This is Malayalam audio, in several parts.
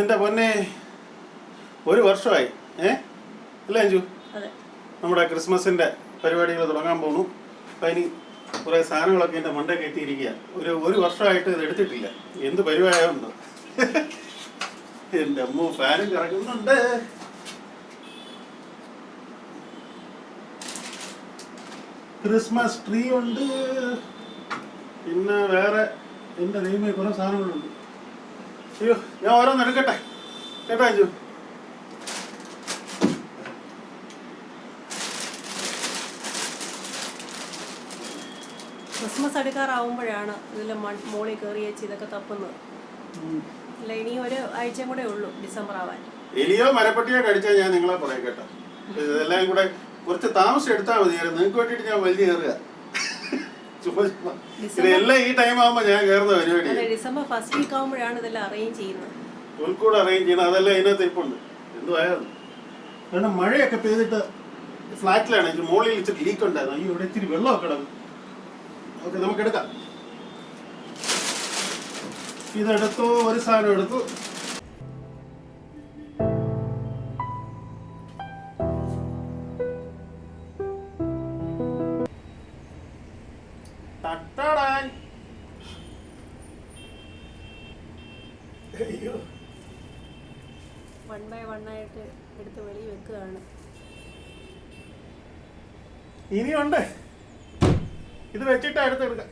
എൻ്റെ പൊന്നെ ഒരു വർഷമായി അല്ലേ അഞ്ജു? നമ്മുടെ ക്രിസ്മസിൻ്റെ പരിപാടികൾ തുടങ്ങാൻ പോകുന്നു. അപ്പം ഇനി കുറേ സാധനങ്ങളൊക്കെ എൻ്റെ മണ്ടേ കയറ്റിയിരിക്കുക. ഒരു വർഷമായിട്ട് ഇത് എടുത്തിട്ടില്ല. എന്ത് പരിപാടിയാവുന്നു. എൻ്റെ അമ്മ ഫാനും കറങ്ങുന്നുണ്ട്. ക്രിസ്മസ് ട്രീ ഉണ്ട്. പിന്നെ വേറെ എൻ്റെ ദൈവമേ കുറേ സാധനങ്ങളുണ്ട്. അയ്യോ, ഞാൻ ഓരോന്ന് എടുക്കട്ടെ കേട്ടോ അഞ്ജു? ക്രിസ്മസ് അടുക്കാറാവുമ്പോഴാണ് ഇതിൽ മോളിൽ കയറി വെച്ച് ഇതൊക്കെ തപ്പുന്നത്. അല്ല, ഇനി ഒരു ആഴ്ചയും കൂടെ ഉള്ളൂ ഡിസംബർ ആവാൻ. എലിയോ മരപ്പട്ടിയോ കടിച്ചാൽ ഞാൻ നിങ്ങളെ പറയാം കേട്ടോ. ഇതെല്ലാം കൂടെ കുറച്ച് താമസം എടുത്താൽ മതിയായിരുന്നു. നിങ്ങൾക്ക് വേണ്ടിയിട്ട് ഞാൻ വലിയ കയറുക. ഇതെല്ലാം ഈ ടൈം ആകുമ്പോ ഞാൻ കയറുന്ന പരിപാടി. ഡിസംബർ ഫസ്റ്റ് വീക്ക് ആകുമ്പോഴാണ് ഇതെല്ലാം അറേഞ്ച് ചെയ്യുന്നത്. ഉൾക്കൂടെ അറേഞ്ച് ചെയ്യുന്നത് അതെല്ലാം ഇതിനകത്ത് ഇപ്പുണ്ട്. എന്തുവായിരുന്നു കാരണം മഴയൊക്കെ പെയ്തിട്ട് ഫ്ലാറ്റിലാണ്. മുകളിൽ ഇച്ചിരി ലീക്ക് ഉണ്ടായിരുന്നു. അയ്യോ, ഇവിടെ ഇച്ചിരി വെള്ളമൊക്കെ കിടക്കും. ഓക്കെ, നമുക്ക് എടുക്കാം. ഇതെടുത്തു, ഒരു സാധനം എടുത്തു. വൺ ബൈ വൺ ആയിട്ട് എടുത്ത് വെളി വെക്കുകയാണ്. ഇനിയുണ്ട്, ഇത് വെച്ചിട്ട് അടുത്തെടുക്കാം.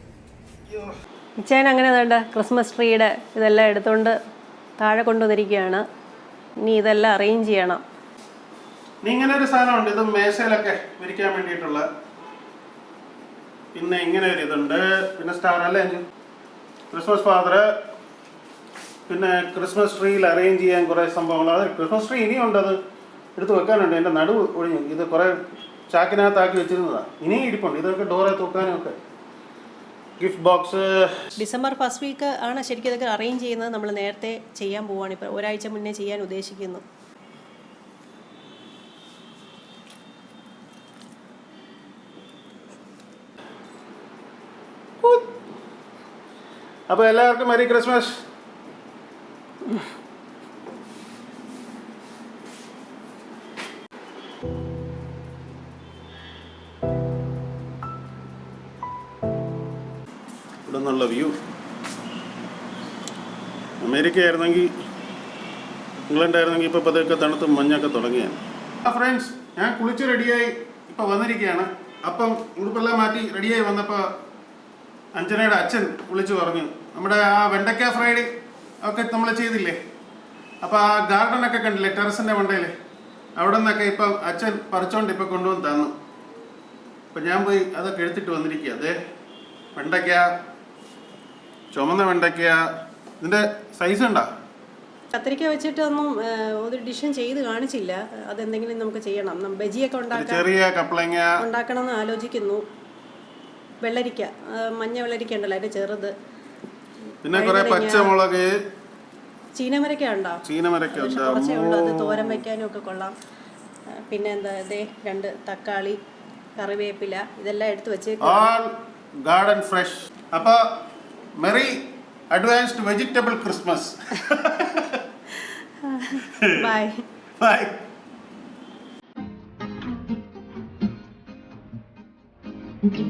ഇച്ചാൻ അങ്ങനെ വേണ്ട ക്രിസ്മസ് ട്രീയുടെ ഇതെല്ലാം എടുത്തുകൊണ്ട് താഴെ കൊണ്ടുവന്നിരിക്കുകയാണ്. ഇനി ഇതെല്ലാം അറേഞ്ച് ചെയ്യണം. ഇങ്ങനെ ഒരു സാധനമുണ്ട്, ഇത് മേശയിലൊക്കെ വിരിക്കാൻ വേണ്ടിയിട്ടുള്ള. പിന്നെ ഇങ്ങനെ ഒരു ഇതുണ്ട്. പിന്നെ സ്റ്റാർ അല്ലേ ക്രിസ്മസ് ഫാദർ. പിന്നെ ക്രിസ്മസ് ട്രീയിൽ അറേഞ്ച് ചെയ്യാൻ കുറേ സംഭവങ്ങൾ. അത് ക്രിസ്മസ് ട്രീ ഇനിയുണ്ട്, അത് എടുത്ത് വെക്കാനുണ്ട്. എൻ്റെ നടുവ് ഒഴിഞ്ഞു. ഇത് കുറേ ചാക്കിനകത്താക്കി വെച്ചിരുന്നതാണ്. ഇനിയും ഇരിപ്പുണ്ട്. ഇതൊക്കെ ഡോറെ തൂക്കാനും ഒക്കെ. Gift box. December first week ആണ് ശരിക്കും ഇതൊക്കെ അറേഞ്ച് ചെയ്യുന്നത്. നമ്മൾ നേരത്തെ ചെയ്യാൻ പോവുകയാണ്. ഇപ്പോൾ ഒരാഴ്ച മുന്നേ ചെയ്യാൻ ഉദ്ദേശിക്കുന്നു. അപ്പോൾ എല്ലാവർക്കും മെറി ക്രിസ്മസ്. ഇവിടെ നിന്നുള്ള വ്യൂ. അമേരിക്ക ആയിരുന്നെങ്കിൽ, ഇംഗ്ലണ്ട് ആയിരുന്നെങ്കിൽ ഇപ്പോൾ പതുക്കെ തണുത്ത് മഞ്ഞൊക്കെ തുടങ്ങിയാണ്. ഫ്രണ്ട്സ്, ഞാൻ കുളിച്ച് റെഡിയായി ഇപ്പോൾ വന്നിരിക്കുകയാണ്. അപ്പം ഉടുപ്പെല്ലാം മാറ്റി റെഡിയായി വന്നപ്പോൾ അഞ്ജനയുടെ അച്ഛൻ വിളിച്ചു പറഞ്ഞു, നമ്മുടെ ആ വെണ്ടയ്ക്ക ഫ്രൈഡ് ഒക്കെ നമ്മൾ ചെയ്തില്ലേ, അപ്പോൾ ആ ഗാർഡനൊക്കെ കണ്ടില്ലേ ടെറസിൻ്റെ മണ്ടയിൽ, അവിടെ നിന്നൊക്കെ ഇപ്പം അച്ഛൻ പറിച്ചോണ്ട് ഇപ്പം കൊണ്ടുവന്ന് തന്നു. അപ്പം ഞാൻ പോയി അതൊക്കെ എടുത്തിട്ട് വന്നിരിക്കുക. അതെ, വെണ്ടയ്ക്ക, ചുമന്ന വെണ്ടയ്ക്ക. ഇതിൻ്റെ സൈസ് ഉണ്ടോ? കത്തിരിക്ക വെച്ചിട്ടൊന്നും ഒരു ഡിഷും ചെയ്ത് കാണിച്ചില്ല. അതെന്തെങ്കിലും നമുക്ക് ചെയ്യണം. ബജിയൊക്കെ ചെറിയ കപ്പളങ്ങ ഉണ്ടാക്കണം എന്ന് ആലോചിക്കുന്നു. വെള്ളരിക്ക, മഞ്ഞ വെള്ളരിക്ക ഉണ്ടല്ലോ, അതിൻ്റെ ചെറുത്. പിന്നെ കുറെ പച്ചമുളക്, ചീനമരക്ക ഉണ്ടോ? ചീനമരക്ക കുറച്ചേ ഉള്ളൂ. അത് തോരൻ വയ്ക്കാനും ഒക്കെ കൊള്ളാം. പിന്നെ എന്താ, ഇതേ 2 തക്കാളി, കറിവേപ്പില, ഇതെല്ലാം എടുത്ത് വെച്ച് ഗാർഡൻ ഫ്രഷ്. അപ്പോൾ merry advanced vegetable Christmas. Bye bye. Okay.